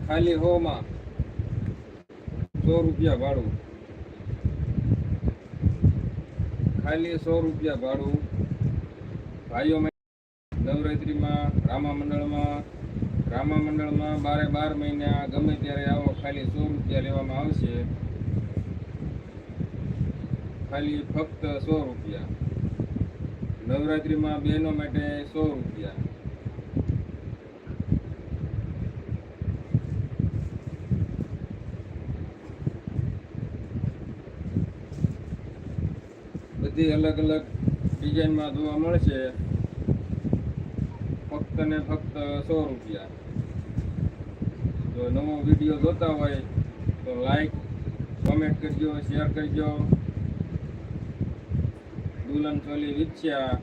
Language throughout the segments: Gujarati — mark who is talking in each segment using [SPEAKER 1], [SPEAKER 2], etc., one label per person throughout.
[SPEAKER 1] ખાલી 100 માં 100 રૂપિયા ભાડું, ખાલી 100 રૂપિયા ભાડું. ભાઈઓ નવરાત્રિમાં રામા મંડળમાં 12 મહિના ગમે ત્યારે આવો, ખાલી 100 રૂપિયા લેવામાં આવશે. ખાલી ફક્ત 100 રૂપિયા. નવરાત્રિમાં બહેનો માટે 100 રૂપિયા. બધી અલગ અલગ ડિઝાઇનમાં જોવા મળશે. ફક્ત ને ફક્ત 100 રૂપિયા. જો નવો વિડીયો જોતા હોય તો લાઈક, કોમેન્ટ કરજો, શેર કરજો. દુલ્હન ચોલી વિછ્યા.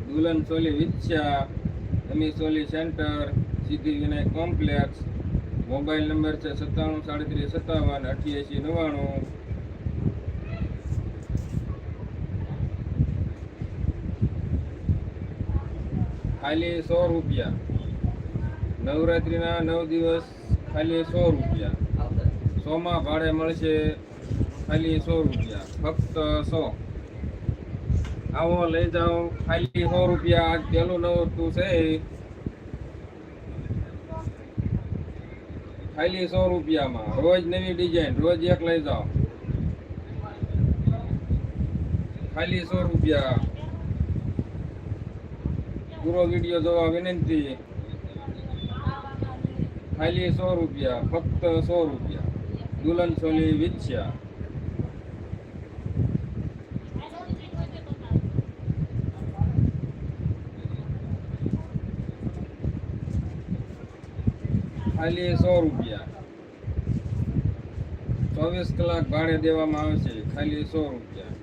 [SPEAKER 1] દુલ્હન ચોલી વિછ્યા, અમી choli centre, Siddhi Vinayak complex. Mobile number છે 9733578899. ખાલી 100 રૂપિયા. નવરાત્રિના 9 દિવસ ખાલી 100 રૂપિયા. 100 માં ભાડે મળશે. ખાલી 100 રૂપિયા, ફક્ત 100. આવો લઈ જાઓ, ખાલી 100 રૂપિયા. આજ પહેલું નવરતું છે, ખાલી 100 રૂપિયામાં. રોજ નવી ડિઝાઇન, રોજ એક લઈ જાઓ. ખાલી 100 રૂપિયા. પૂરો વિડીયો જોવા વિનંતી. ખાલી 100 રૂપિયા, ફક્ત 100 રૂપિયા. દુલ્હન ચોલી વિછ્યા. ખાલી 100 રૂપિયા. 24 કલાક ભાડે દેવામાં આવશે. ખાલી 100 રૂપિયા.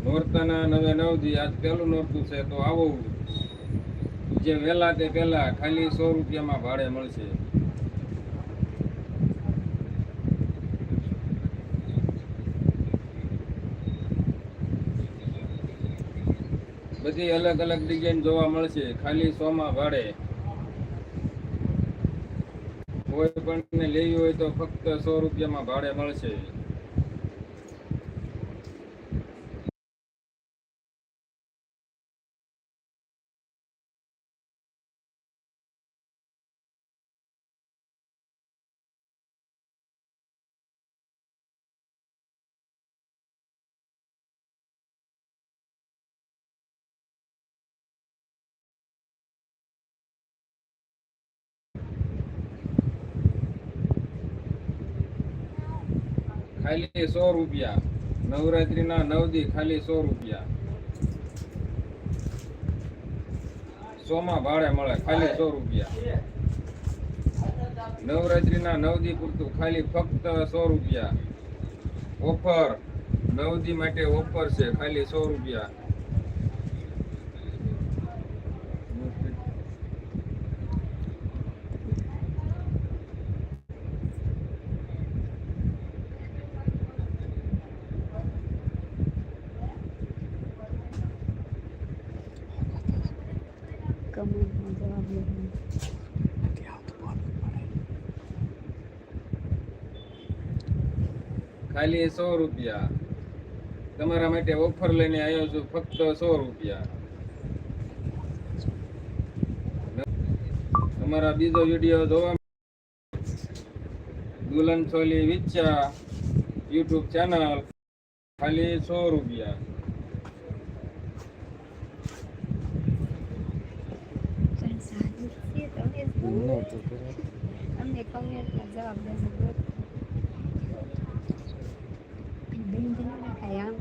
[SPEAKER 1] નોરતાના 9 દી. આજ પહેલું નોરતું છે તો આવો જે વહેલા તે પહેલા. ખાલી 100 રૂપિયામાં ભાડે મળશે. બધી અલગ અલગ ડિઝાઇન જોવા મળશે. ખાલી 100 માં ભાડે. કોઈ પણ લેવી હોય તો ફક્ત 100 રૂપિયામાં ભાડે મળશે. ખાલી 100 રૂપિયા. નવરાત્રિના 9 દી ખાલી 100 રૂપિયા. 100 માં ભાડે મળે. ખાલી 100 રૂપિયા. નવરાત્રિના 9 દી પૂરતું. ખાલી ફક્ત 100 રૂપિયા. ઓફર 9 દી માટે ઓફર છે. ખાલી 100 રૂપિયા.
[SPEAKER 2] કમેન્ટમાં જવાબ લેવાનો.
[SPEAKER 1] ખાલી 100 રૂપિયા. તમારા માટે ઓફર લઈને આવ્યો છું. ફક્ત 100 રૂપિયા. તમારા બીજો વિડીયો જોવા દુલ્હન ચોલી વિછ્યા યુટ્યુબ ચેનલ. ખાલી 100 રૂપિયા.
[SPEAKER 2] અમને કમેન્ટમાં જવાબ દેજો. બેન ખાય આમ